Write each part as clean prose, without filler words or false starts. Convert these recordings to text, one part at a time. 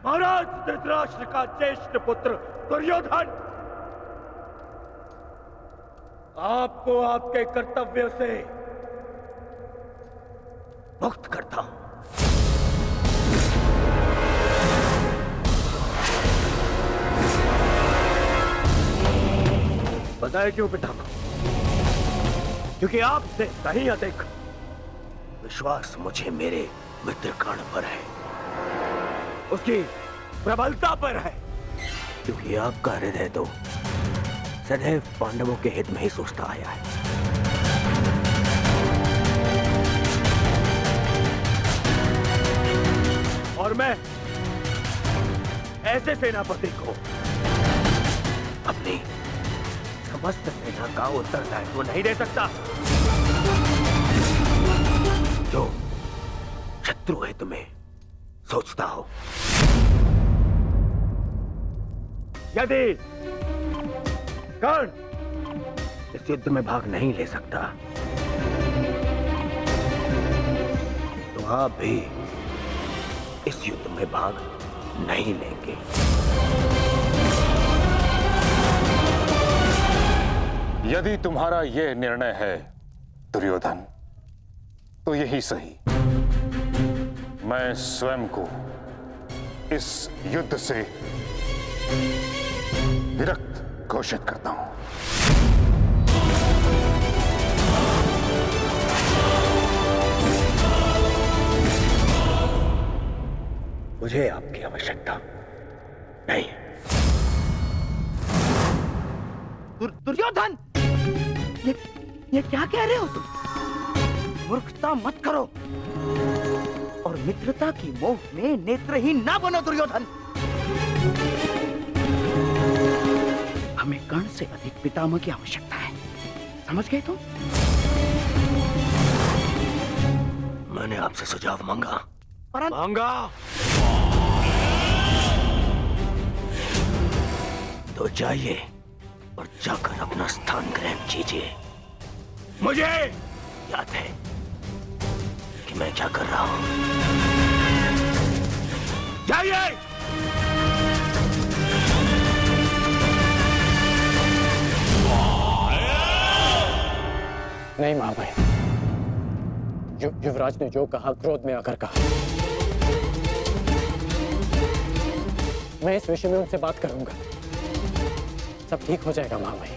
महाराज धृतराष्ट्र का ज्येष्ठ पुत्र दुर्योधन, आपको आपके कर्तव्य से मुक्त करता हूं। बताए क्यों पितामह? क्योंकि आपसे कहीं अधिक विश्वास मुझे मेरे मित्र कर्ण पर है, उसकी प्रबलता पर है। क्योंकि आपका हृदय तो सदैव पांडवों के हित में ही सोचता आया है। और मैं ऐसे सेनापति को अपनी समस्त सेना का उत्तरदायित्व नहीं दे सकता जो शत्रु हित में सोचता हो। यदि कर्ण इस युद्ध में भाग नहीं ले सकता तो आप भी इस युद्ध में भाग नहीं लेंगे। यदि तुम्हारा यह निर्णय है दुर्योधन, तो यही सही। मैं स्वयं को इस युद्ध से विरक्त घोषित करता हूं। मुझे आपकी आवश्यकता नहीं है। दुर्योधन, ये क्या कह रहे हो तुम? मूर्खता मत करो और मित्रता की मोह में नेत्रहीन ना बनो दुर्योधन। हमें कर्ण से अधिक पितामह की आवश्यकता है, समझ गए तुम? मैंने आपसे सुझाव मांगा, मांगा तो जाइए और जाकर अपना स्थान ग्रहण कीजिए। मुझे याद है कि मैं क्या कर रहा हूं। जाइए। नहीं महाभाई, युवराज ने जो कहा क्रोध में आकर कहा। मैं इस विषय में उनसे बात करूंगा, सब ठीक हो जाएगा महाभाई।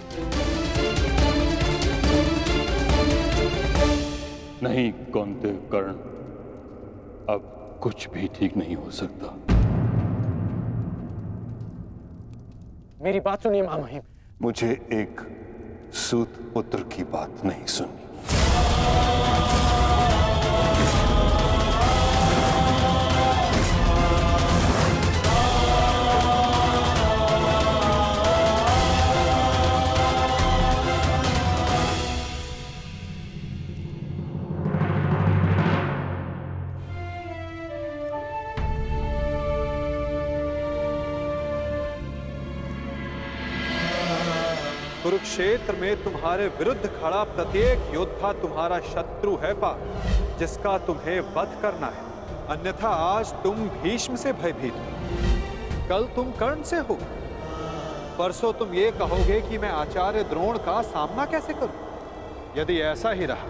नहीं कौंते कर्ण, अब कुछ भी ठीक नहीं हो सकता। मेरी बात सुनिए महामहिम। मुझे एक सूत पुत्र की बात नहीं सुनी। कुरुक्षेत्र में तुम्हारे विरुद्ध खड़ा प्रत्येक योद्धा तुम्हारा शत्रु है पार्थ, जिसका तुम्हें वध करना है। अन्यथा आज तुम भीष्म से भयभीत हो, कल तुम कर्ण से हो, परसों तुम ये कहोगे कि मैं आचार्य द्रोण का सामना कैसे करूं। यदि ऐसा ही रहा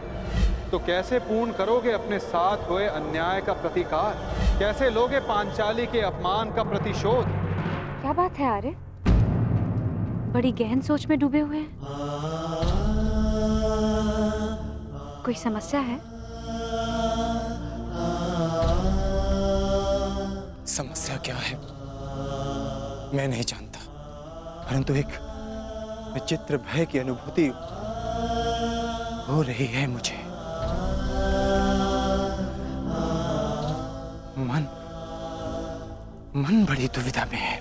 तो कैसे पूर्ण करोगे अपने साथ हुए अन्याय का प्रतिकार? कैसे लोगे पांचाली के अपमान का प्रतिशोध? क्या बात है आर्य, बड़ी गहन सोच में डूबे हुए हैं। कोई समस्या है? समस्या क्या है मैं नहीं जानता, परंतु एक विचित्र भय की अनुभूति हो रही है मुझे। मन बड़ी दुविधा में है।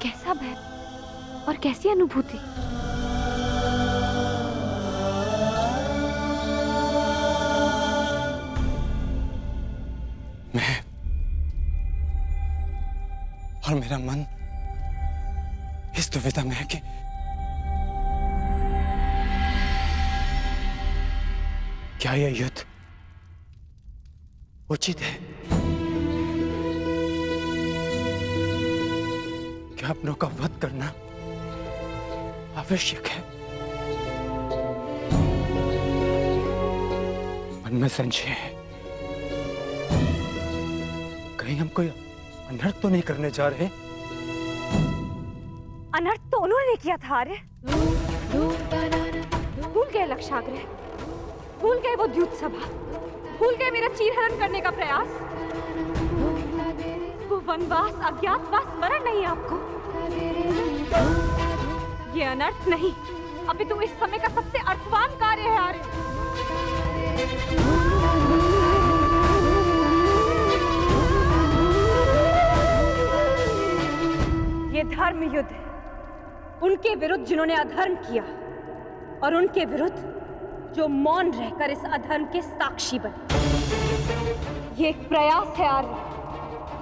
कैसा भय और कैसी अनुभूति? मैं और मेरा मन इस दुविधा में है कि क्या यह युद्ध उचित है मुझे अपनों का वध करना आवश्यक है। मन में संशय है, कहीं हम कोई अनर्थ तो नहीं करने जा रहे? अनर्थ तो उन्होंने किया था आर्य। भूल गए लक्षाग्रह, भूल गए वो द्यूत सभा, भूल गए मेरा चीरहरण करने का प्रयास। वो वनवास, अज्ञातवास स्मरण नहीं आपको? ये अनर्थ नहीं, अभी तो इस समय का सबसे अर्थवान कार्य है आर्य। ये धर्म युद्ध है, उनके विरुद्ध जिन्होंने अधर्म किया और उनके विरुद्ध जो मौन रहकर इस अधर्म के साक्षी बने। ये एक प्रयास है आर्य,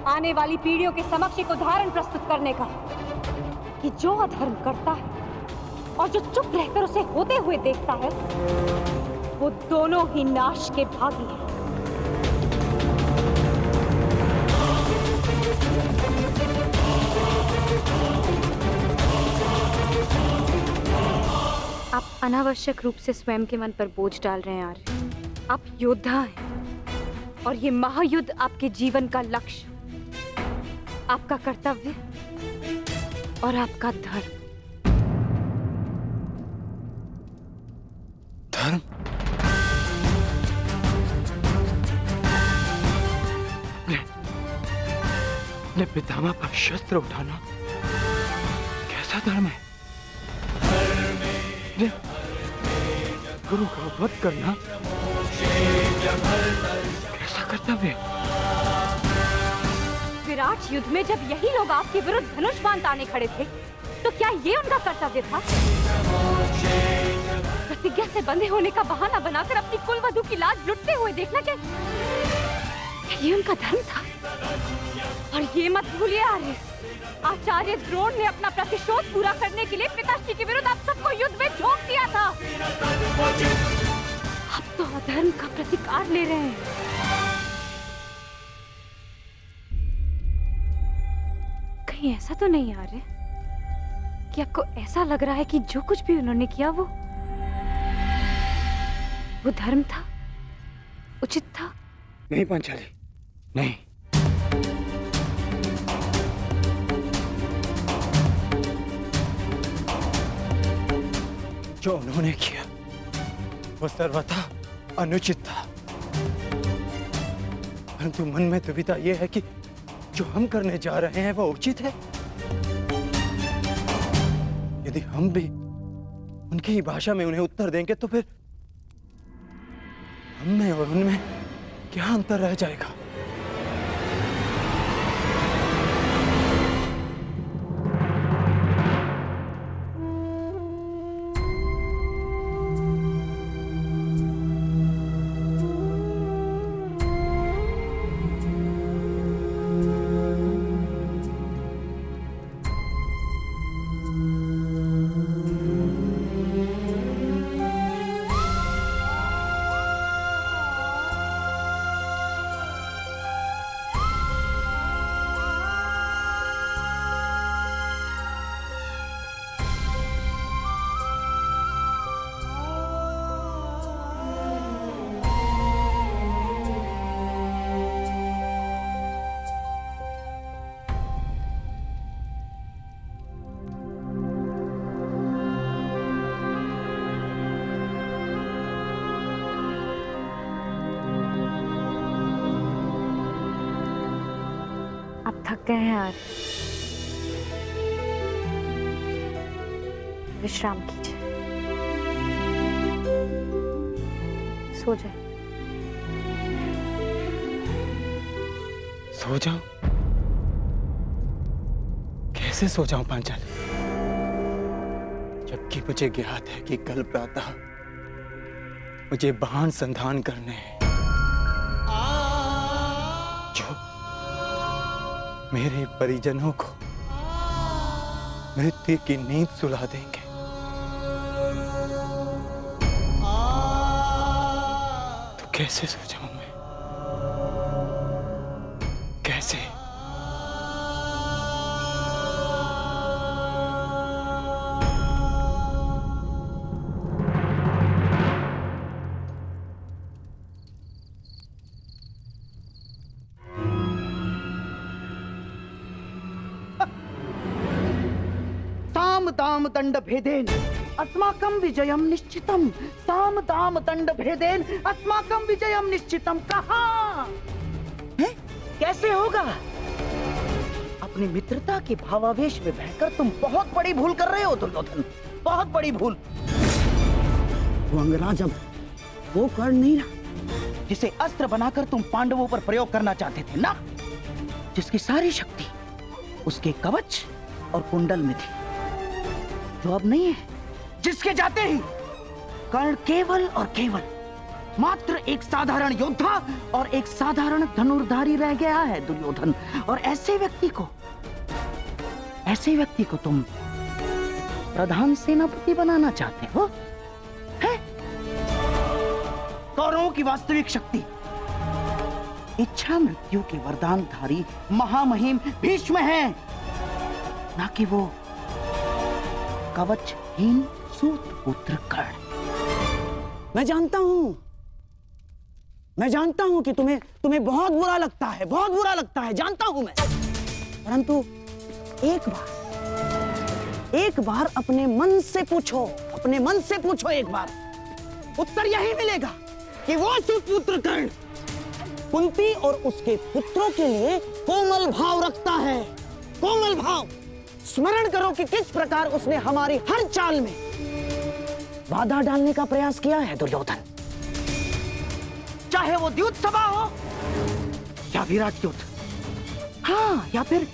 आने वाली पीढ़ियों के समक्ष एक उदाहरण प्रस्तुत करने का कि जो अधर्म करता है और जो चुप रहकर उसे होते हुए देखता है, वो दोनों ही नाश के भागी हैं। आप अनावश्यक रूप से स्वयं के मन पर बोझ डाल रहे हैं आर्य। आप योद्धा हैं और ये महायुद्ध आपके जीवन का लक्ष्य, आपका कर्तव्य और आपका धर्म। धर्म? अपने पितामह पर शस्त्र उठाना कैसा धर्म है? गुरु का वध करना कैसा कर्तव्य है? विराट युद्ध में जब यही लोग आपके विरुद्ध धनुष बाण ताने खड़े थे, तो क्या ये उनका कर्तव्य था? प्रतिज्ञा से बंधे होने का बहाना बनाकर अपनी कुलवधू की लाज लुटते हुए देखना, क्या ये उनका धर्म था? और ये मत भूलिए आर्य, आचार्य द्रोण ने अपना प्रतिशोध पूरा करने के लिए पिताश्री के विरुद्ध आप सबको युद्ध में झोंक दिया था। आप तो अधर्म का प्रतिकार ले रहे हैं। कहीं ऐसा तो नहीं आ रहा कि आपको ऐसा लग रहा है कि जो कुछ भी उन्होंने किया वो धर्म था, उचित था? नहीं पांचाली, नहीं। जो उन्होंने किया वो सर्वथा अनुचित था, परंतु मन में दुविधा यह है कि जो हम करने जा रहे हैं वो उचित है। यदि हम भी उनकी ही भाषा में उन्हें उत्तर देंगे तो फिर हम में और उनमें क्या अंतर रह जाएगा? थक गए हैं यार, विश्राम कीजिए, सो जाए। सो जाऊं? कैसे सो जाऊं पांचाली, जबकि मुझे ज्ञात है कि कल प्रातः मुझे बाण संधान करने हैं जो मेरे परिजनों को मृत्यु की नींद सुला देंगे। तो कैसे सो जाऊं मैं? कैसे? साम दाम दंड भेदेन अस्माकं विजयम निश्चितम। साम दाम दंड भेदेन अस्माकं विजयम निश्चितम। कहाँ है? कैसे होगा? अपनी मित्रता के भावावेश में बहकर तुम बहुत बड़ी भूल कर रहे हो दुर्योधन, बहुत बड़ी भूल। वो अंगराज अब वो कर्ण नहीं रहा जिसे अस्त्र बनाकर तुम पांडवों पर प्रयोग करना चाहते थे ना, जिसकी सारी शक्ति उसके कवच और कुंडल में थी, जो अब नहीं है, जिसके जाते ही कर्ण केवल और केवल मात्र एक साधारण योद्धा और एक साधारण धनुर्धारी रह गया है दुर्योधन। और ऐसे व्यक्ति को तुम प्रधान सेनापति बनाना चाहते हो? हैं? कौरवों की वास्तविक शक्ति इच्छा मृत्यु के वरदानधारी महामहिम भीष्म है, ना कि वो कवचहीन सूत पुत्र कर्ण। मैं जानता हूं कि तुम्हें बहुत बुरा लगता है, बहुत बुरा लगता है, जानता हूं मैं। परंतु एक बार अपने मन से पूछो एक बार, उत्तर यही मिलेगा कि वो सुपुत्र कर्ण कुंती और उसके पुत्रों के लिए कोमल भाव रखता है, कोमल भाव। स्मरण करो कि किस प्रकार उसने हमारी हर चाल में बाधा डालने का प्रयास किया है दुर्योधन। चाहे वो द्युत सभा हो या विराट युद्ध, हाँ, या फिर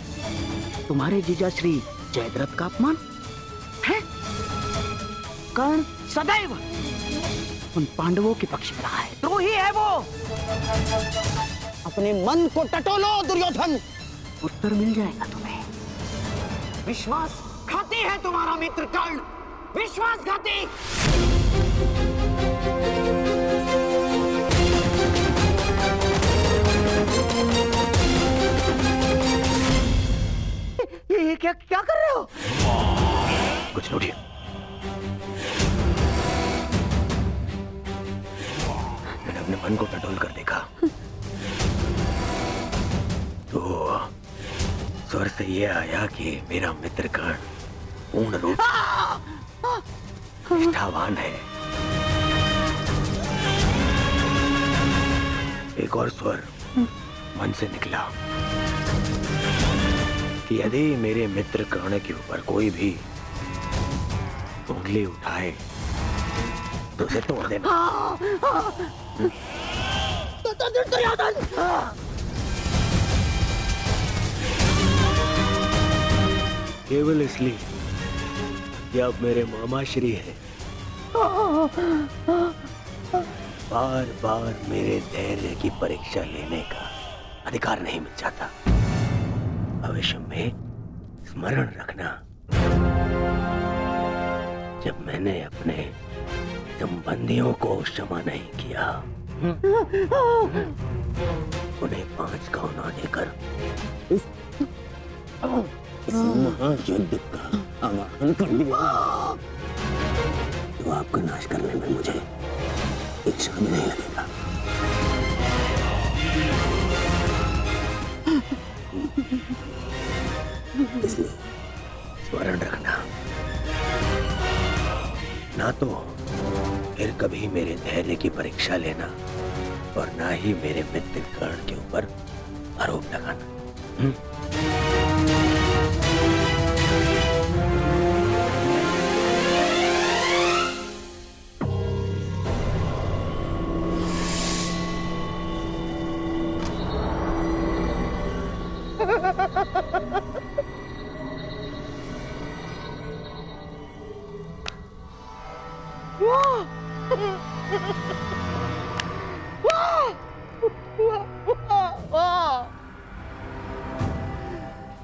तुम्हारे जीजा श्री जयद्रथ का अपमान है। कर्ण सदैव उन पांडवों के पक्ष में रहा है, द्रोही है वो। अपने मन को टटोलो दुर्योधन, उत्तर मिल जाएगा तुम्हें। विश्वासघाती है तुम्हारा मित्र कर्ण, विश्वासघाती। ये क्या कर रहे हो? कुछ नोटिए। मैंने अपने मन को टटोल कर देखा तो स्वर से यह आया कि मेरा मित्र कर्ण पूर्ण रूप निष्ठावान है। एक और स्वर मन से निकला कि यदि मेरे मित्र कर्ण के ऊपर कोई भी उंगली उठाए तो उसे तोड़ देना। केवल इसलिए कि आप मेरे मामा श्री हैं, बार बार मेरे धैर्य की परीक्षा लेने का अधिकार नहीं मिल जाता। भविष्य में स्मरण रखना, जब मैंने अपने संबंधियों को क्षमा नहीं किया, उन्हें 5 गांव ना देकर इस महायुद्ध का आह्वान कर दिया, तो आपका नाश करने में मुझे एक क्षण भी नहीं लगेगा। इसलिए स्मरण रखना, ना तो फिर कभी मेरे धैर्य की परीक्षा लेना और ना ही मेरे मित्र कर्ण के ऊपर आरोप लगाना।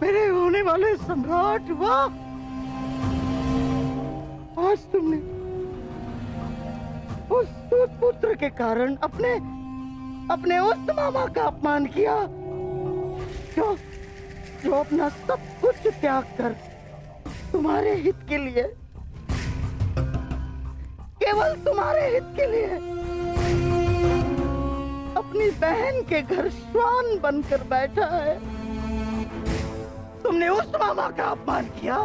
मेरे होने वाले सम्राट, वाह! आज तुमने उस पुत्र के कारण अपने उस मामा का अपमान किया, जो अपना सब कुछ त्याग कर तुम्हारे हित के लिए, केवल तुम्हारे हित के लिए अपनी बहन के घर श्वान बनकर बैठा है। तुमने उस मामा का अपमान किया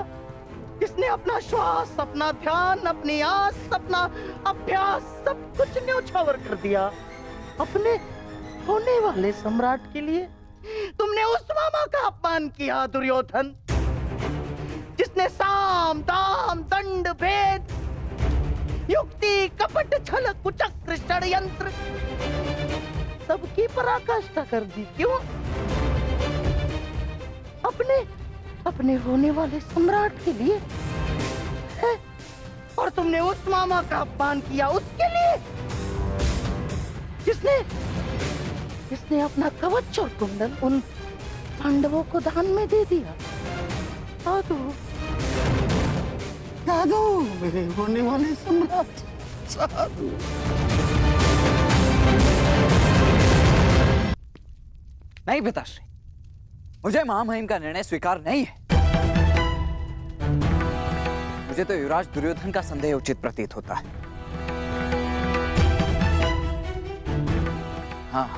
जिसने अपना श्वास, अपना ध्यान, अपनी आस, अपना अभ्यास सब कुछ न्योछावर कर दिया अपने होने वाले सम्राट के लिए। तुमने उस मामा का अपमान किया दुर्योधन, जिसने साम दाम दंड भेद युक्ति कपट छल कुचक्र षड्यंत्र सबकी पराकाष्ठा कर दी। क्यों? अपने होने वाले सम्राट के लिए है? और तुमने उस मामा का अपमान किया उसके लिए जिसने अपना कवच और कुंडल उन पांडवों को दान में दे दिया। साधु मेरे होने वाले सम्राट, साधु। नहीं पिताश्री, मुझे महामहिम का निर्णय स्वीकार नहीं है। मुझे तो युवराज दुर्योधन का संदेह उचित प्रतीत होता है। हाँ,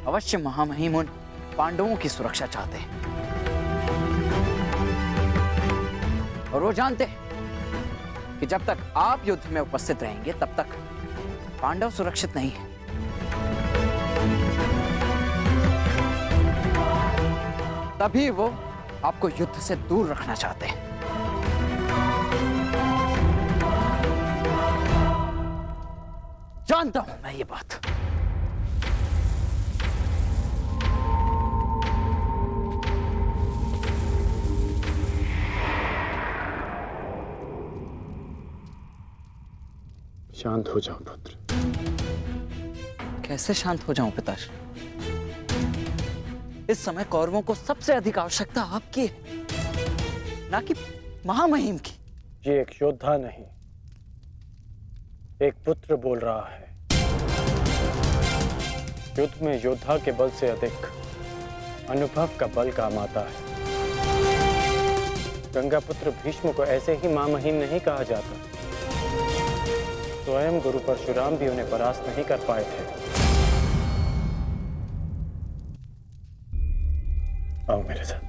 अवश्य महामहिम उन पांडवों की सुरक्षा चाहते हैं और वो जानते हैं कि जब तक आप युद्ध में उपस्थित रहेंगे तब तक पांडव सुरक्षित नहीं है। तभी वो आपको युद्ध से दूर रखना चाहते हैं। जानता हूं मैं ये बात। शांत हो जाओ पुत्र। कैसे शांत हो जाऊं पिताश्री? इस समय कौरवों को सबसे अधिक आवश्यकता आपकी है, ना कि महामहिम की। ये एक योद्धा नहीं, एक पुत्र बोल रहा है। युद्ध में योद्धा के बल से अधिक अनुभव का बल काम आता है। गंगा पुत्र भीष्म को ऐसे ही महामहिम नहीं कहा जाता। स्वयं गुरु परशुराम भी उन्हें परास्त नहीं कर पाए थे। आओ मेरे साथ।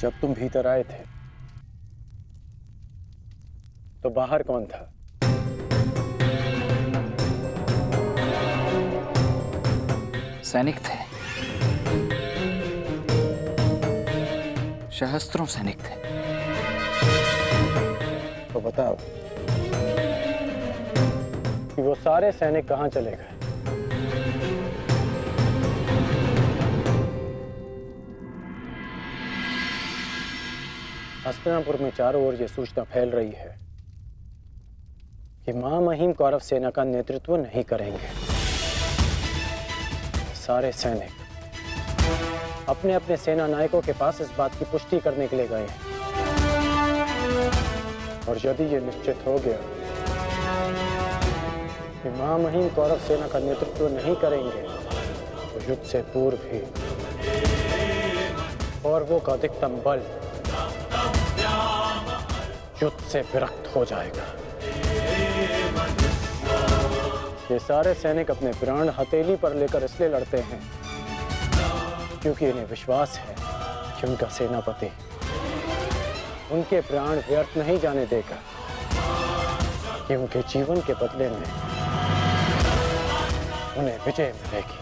जब तुम भीतर आए थे तो बाहर कौन था? सैनिक थे, सहस्त्रों सैनिक थे। तो बताओ कि वो सारे सैनिक कहां चले गए? हस्तिनापुर में चारों ओर ये सूचना फैल रही है कि महामहिम कौरव सेना का नेतृत्व नहीं करेंगे। सारे सैनिक अपने अपने सेना नायकों के पास इस बात की पुष्टि करने के लिए गए हैं। और यदि ये निश्चित हो गया कि महामहिम कौरव सेना का नेतृत्व नहीं करेंगे तो युद्ध से पूर्व ही कौरवों का अधिकतम बल युद्ध से विरक्त हो जाएगा। ये सारे सैनिक अपने प्राण हथेली पर लेकर इसलिए लड़ते हैं क्योंकि इन्हें विश्वास है कि उनका सेनापति उनके प्राण व्यर्थ नहीं जाने देगा, कि उनके जीवन के बदले में उन्हें विजय मिलेगी।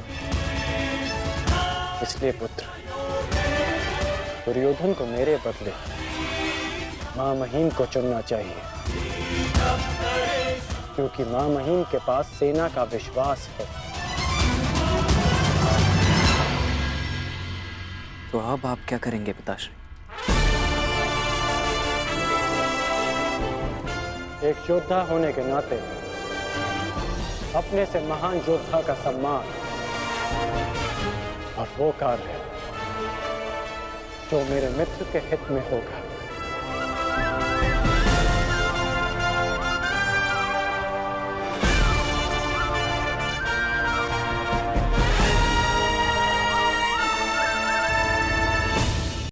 इसलिए पुत्र, दुर्योधन को मेरे बदले महामहिम को चुनना चाहिए, क्योंकि महामहिम के पास सेना का विश्वास है। तो अब आप क्या करेंगे पिताश्री? एक योद्धा होने के नाते अपने से महान योद्धा का सम्मान और वो कार्य जो मेरे मित्र के हित में होगा